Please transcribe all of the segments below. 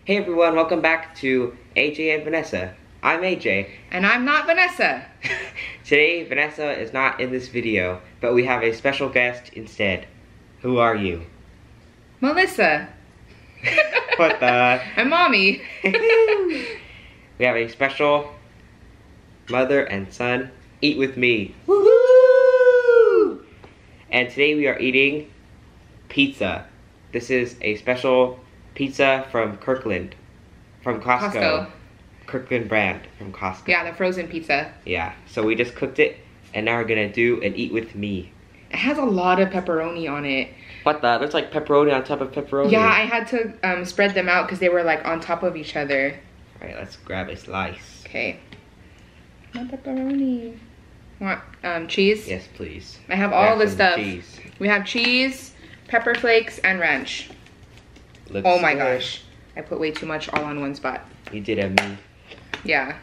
Hey everyone, welcome back to AJ and Vanessa. I'm AJ. And I'm not Vanessa. Today, Vanessa is not in this video, but we have a special guest instead. Who are you? Melissa. What the? And mommy. We have a special mother and son eat with me. Woohoo! And today we are eating pizza. This is a special pizza from Kirkland, from Costco. Kirkland brand from Costco. Yeah, the frozen pizza. Yeah, so we just cooked it, and now we're gonna do an eat with me. It has a lot of pepperoni on it. What the? There's like pepperoni on top of pepperoni. Yeah, I had to spread them out because they were like on top of each other. Alright, let's grab a slice. Okay. More pepperoni. Want cheese? Yes, please. I have all the some stuff. Cheese. We have cheese, pepper flakes, and ranch. Looks Oh my good. gosh. I put way too much all on one spot. You did a me. Yeah.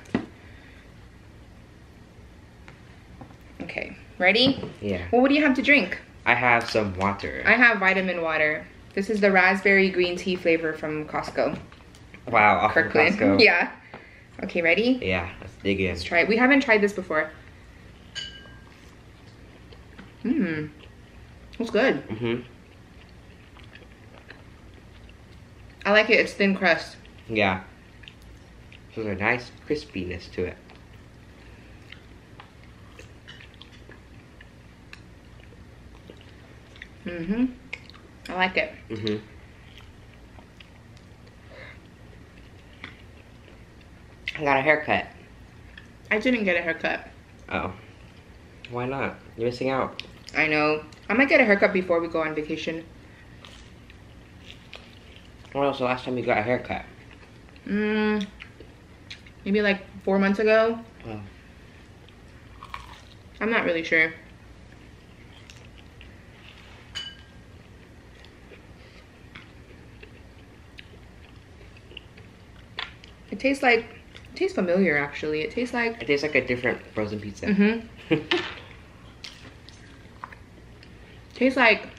Okay. Ready? Yeah. Well, what do you have to drink? I have some water. I have vitamin water. This is the raspberry green tea flavor from Costco. Wow, off from Kirkland. Costco. Yeah. Okay, ready? Yeah, let's dig in. Let's try it. We haven't tried this before. It's good. I like it. It's thin crust. Yeah. So there's a nice crispiness to it. I like it. I got a haircut. I didn't get a haircut. Oh. Why not? You're missing out. I know. I might get a haircut before we go on vacation. When was the last time you got a haircut? Maybe like 4 months ago. Oh. I'm not really sure. It tastes familiar actually. It tastes like It tastes like a different frozen pizza. Tastes like,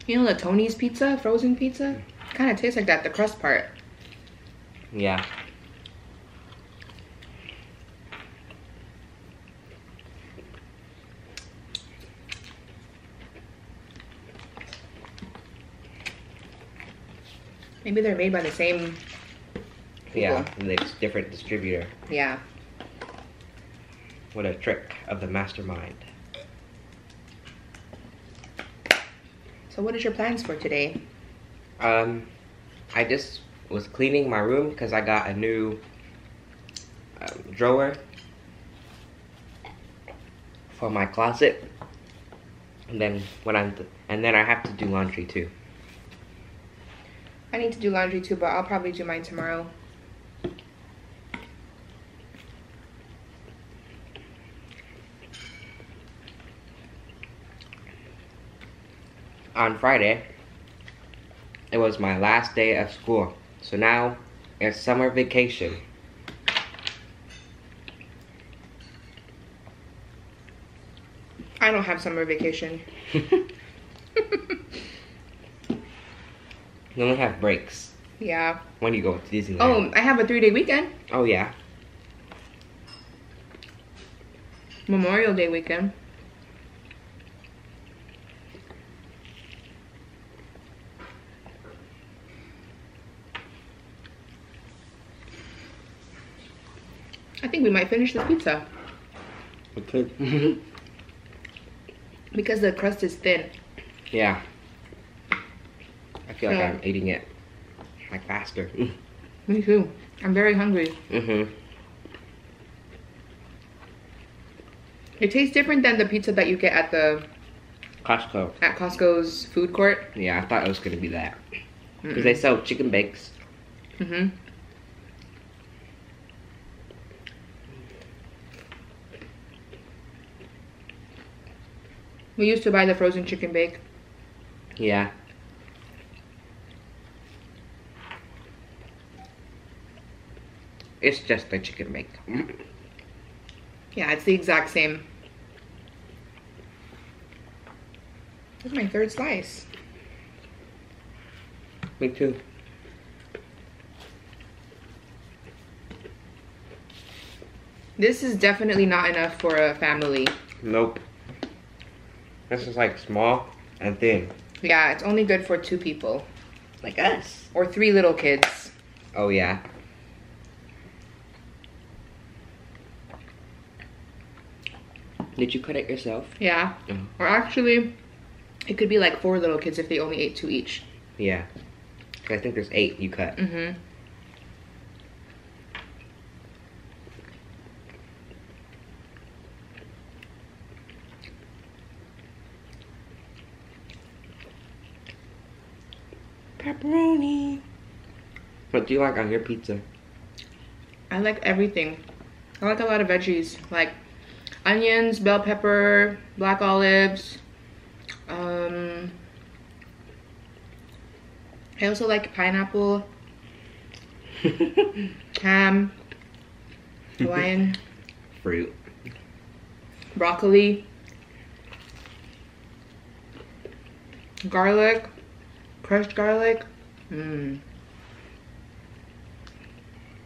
you know, the Tony's pizza, frozen pizza? Kind of tastes like that, the crust part. Yeah. Maybe they're made by the same people. Yeah, and it's different distributor. Yeah. What a trick of the mastermind. So what is your plans for today? I just was cleaning my room because I got a new drawer for my closet, and then then I have to do laundry too. I need to do laundry too, but I'll probably do mine tomorrow. On Friday, it was my last day of school, so now it's summer vacation. I don't have summer vacation. You only have breaks Yeah. when you go to Disneyland. Oh, I have a 3-day weekend. Oh yeah. Memorial Day weekend. I think we might finish this pizza We could. because the crust is thin. Yeah. I feel like Yeah. I'm eating it like faster. Me too. I'm very hungry. It tastes different than the pizza that you get at Costco's food court. Yeah, I thought it was gonna be that because they sell chicken bakes. We used to buy the frozen chicken bake. Yeah. It's just a chicken bake. Yeah, it's the exact same. This is my third slice. Me too. This is definitely not enough for a family. Nope. This is like small and thin. Yeah, it's only good for 2 people. Like us. Or 3 little kids. Oh yeah. Did you cut it yourself? Yeah. Oh. Or actually, it could be like 4 little kids if they only ate 2 each. Yeah. I think there's 8 you cut. Mm-hmm. Pepperoni. What do you like on your pizza? I like everything. I like a lot of veggies, like onions, bell pepper, black olives. I also like pineapple, ham, Hawaiian, Fruit. broccoli, garlic, crushed garlic.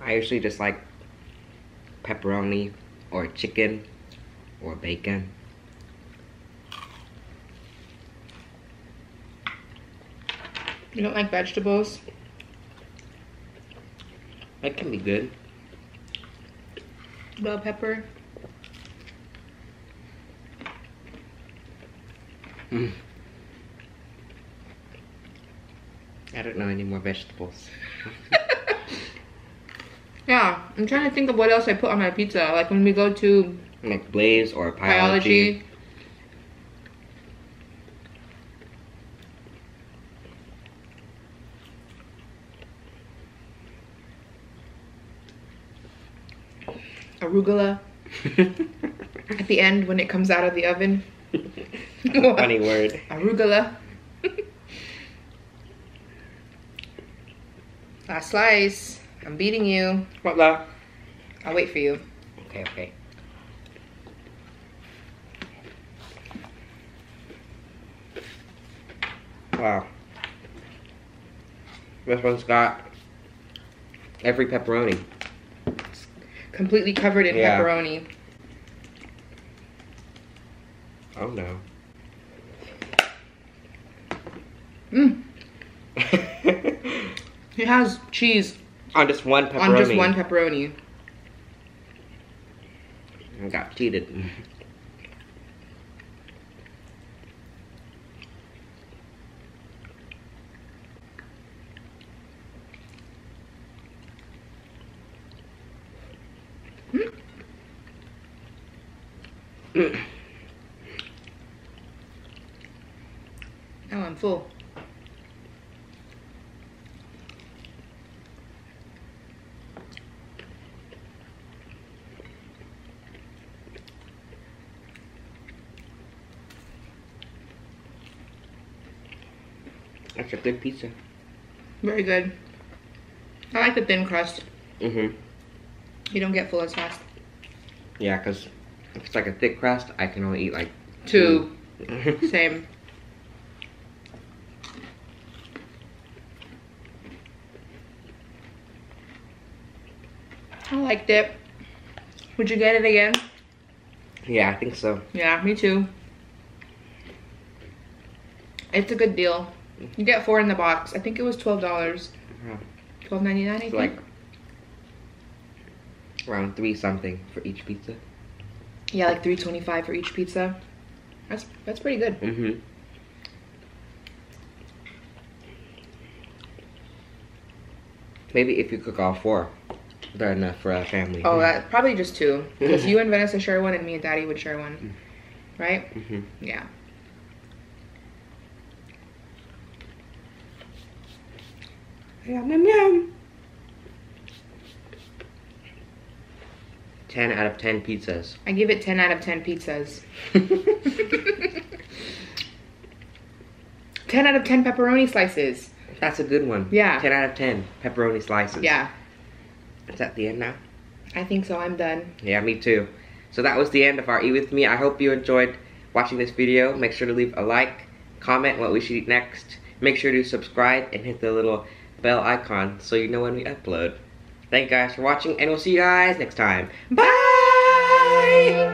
I usually just like pepperoni or chicken or bacon. You don't like vegetables? That can be good. Bell pepper. I don't know any more vegetables. Yeah, I'm trying to think of what else I put on my pizza. Like when we go to Like Blaze or biology. Arugula. At the end when it comes out of the oven. Funny word. Arugula. Last slice. I'm beating you. What la? I'll wait for you. Okay, okay. Wow. This one's got every pepperoni. Completely covered in Yeah. pepperoni. Oh no. It has cheese On just one pepperoni. on just one pepperoni. I got cheated. Oh, I'm full. That's a good pizza. Very good. I like the thin crust. Mm-hmm. You don't get full as fast. Yeah, because if it's like a thick crust, I can only eat like 2. 2. Same. I liked it. Would you get it again? Yeah, I think so. Yeah, me too. It's a good deal. You get 4 in the box. I think it was $12. Yeah. $12.99, I It's think. like around 3 something for each pizza. Yeah, like $3.25 for each pizza. That's pretty good. Mm-hmm. Maybe if you cook all 4, they're enough for a family. Oh, that probably just 2. Because you and Vanessa share one and me and Daddy would share one. Right? Mm-hmm. Yeah. Yum, yum, yum. 10 out of 10 pizzas. I give it 10 out of 10 pizzas. 10 out of 10 pepperoni slices. That's a good one. Yeah. 10 out of 10 pepperoni slices. Yeah. Is that the end now? I think so. I'm done. Yeah, me too. So that was the end of our Eat With Me. I hope you enjoyed watching this video. Make sure to leave a like, comment what we should eat next. Make sure to subscribe and hit the little bell icon so you know when we upload. Thank you guys for watching, and we'll see you guys next time. Bye! Bye.